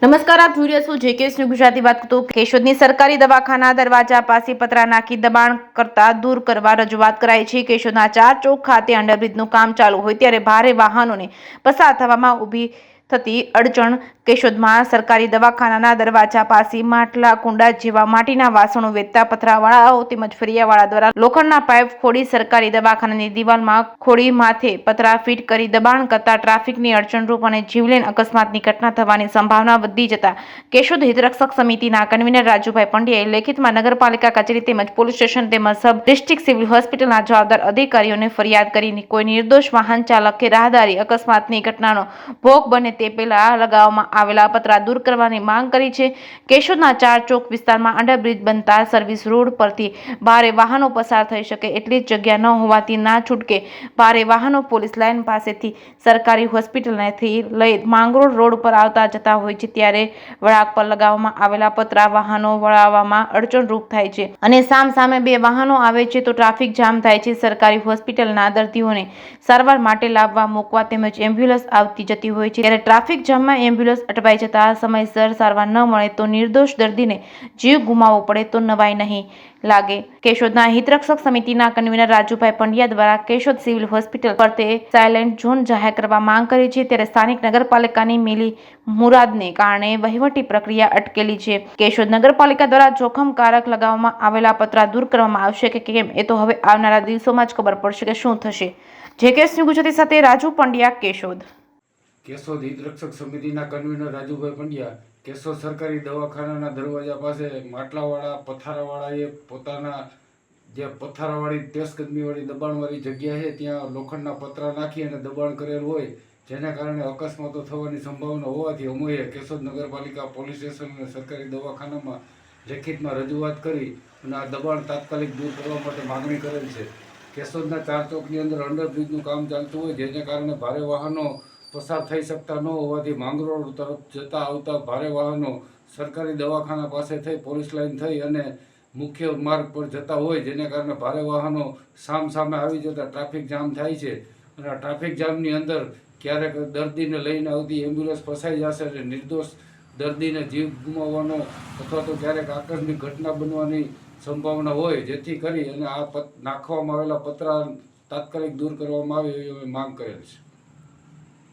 નમસ્કાર, આપ જોઈ રહ્યા છો જેકેએસ ન્યૂઝ ગુજરાતી. વાત કરતો કેશોદની સરકારી દવાખાના દરવાજા પાસે પતરા નાખી દબાણ કરતા દૂર કરવા રજૂઆત કરાઈ છે. કેશોદના 4 ચોક ખાતે અંડરબ્રિજનું કામ ચાલુ હોય ત્યારે ભારે વાહનોને પસાર થવામાં ઊભી થતી અડચણ. કેશોદમાં સરકારી દવાખાનાના દરવાજા પાસે માટલા, કુંડા જેવા માટીના વાસણો વેચતા પથરાવાળાઓ તેમજ ફરિયાવાળા દ્વારા લોખંડના પાઇપ ખોડી સરકારી દવાખાનાની દિવાલમાં ખોડી માથે પતરા ફિટ કરી દબાણ કરતા ટ્રાફિકની અડચણરૂપ અને જીવલેણ અકસ્માતની ઘટના થવાની સંભાવના વધી જતા કેશોદ હિતરક્ષક સમિતિના કન્વીનર રાજુભાઈ પંડ્યાએ લેખિતમાં નગરપાલિકા કચેરી તેમજ પોલીસ સ્ટેશન તેમજ સબ ડિસ્ટ્રિક્ટ સિવિલ હોસ્પિટલના જવાબદાર અધિકારીઓને ફરિયાદ કરીને કોઈ નિર્દોષ વાહન ચાલક કે રાહદારી અકસ્માતની ઘટનાનો ભોગ બને તે પહેલા લગાવવામાં આવેલા પતરા દૂર કરવાની માંગ કરી છે. કેશોદના 4 ચોક વિસ્તારમાં અંડરબ્રિજ બનતા સર્વિસ રોડ પરથી ભારે વાહનો પસાર થઈ શકે એટલી જગ્યા ન હોવાથી ના છૂટકે ભારે વાહનો પોલીસ લાઇન પાસેથી સરકારી હોસ્પિટલથી લઈ માંગરોળ રોડ પર આવતા જતા હોય છે ત્યારે વળાંક પર લગાવવામાં આવેલા પતરા વાહનો વળાવવામાં અડચણરૂપ થાય છે અને સામસામે 2 વાહનો આવે છે તો ટ્રાફિક જામ થાય છે. સરકારી હોસ્પિટલના દર્દીઓને સારવાર માટે લાવવા મૂકવા તેમજ એમ્બ્યુલન્સ આવતી જતી હોય છે ત્યારે ટ્રાફિક જામમાં એમ્બ્યુલન્સ અટવાઈ જતા સમયસર સારવાર ન મળે તો નિર્દોષ દર્દીને જીવ ગુમાવવો પડે તો નવાઈ નહીં લાગે. કેશોદના હિતરક્ષક સમિતિના કન્વીનર રાજુભાઈ પંડ્યા દ્વારા કેશોદ સિવિલ હોસ્પિટલ ફરતે સાયલેન્ટ ઝોન જાહેર કરવા માંગ કરી છે ત્યારે સ્થાનિક નગરપાલિકાની મિલી મુરાદને કારણે વહીવટી પ્રક્રિયા અટકેલી છે. કેશોદ નગરપાલિકા દ્વારા જોખમકારક લગાવવામાં આવેલા પતરા દૂર કરવામાં આવશે કે કેમ એ તો હવે આવનારા દિવસોમાં જ ખબર પડશે કે શું થશે. જેકેએસ ન્યૂઝ ગુજરાતી સાથે રાજુ પંડ્યા, કેશોદ. કેશોદ હિતરક્ષક સમિતિના કન્વીનર રાજુભાઈ પંડ્યા. કેશોદ સરકારી દવાખાનાના દરવાજા પાસે માટલાવાળા પથારાવાળાએ પોતાના જે પથારાવાળી 30 ગજમીવાળી દબાણવાળી જગ્યા છે ત્યાં લોખંડના પતરા નાખી અને દબાણ કરેલ હોય જેના કારણે અકસ્માતો થવાની સંભાવના હોવાથી અમોએ કેશોદ નગરપાલિકા, પોલીસ સ્ટેશન અને સરકારી દવાખાનામાં લેખિતમાં રજૂઆત કરી અને આ દબાણ તાત્કાલિક દૂર કરવા માટે માગણી કરેલ છે. કેશોદના 4 ચોકની અંદર અંડરબ્રિજનું કામ ચાલતું હોય જેને કારણે ભારે વાહનો પસાર થઈ શકતા ન હોવાથી માંગરોળ તરફ જતા આવતા ભારે વાહનો સરકારી દવાખાના પાસે થઈ પોલીસ લાઇન થઈ અને મુખ્ય માર્ગ પર જતા હોય જેને કારણે ભારે વાહનો સામસામે આવી જતા ટ્રાફિક જામ થાય છે અને આ ટ્રાફિક જામની અંદર ક્યારેક દર્દીને લઈને આવતી એમ્બ્યુલન્સ ફસાઈ જશે અને નિર્દોષ દર્દીને જીવ ગુમાવવાનો અથવા તો ક્યારેક આકસ્મિક ઘટના બનવાની સંભાવના હોય જેથી કરી અને આ નાખવામાં આવેલા પતરા તાત્કાલિક દૂર કરવામાં આવે એવી અમે માંગ કરેલ છે.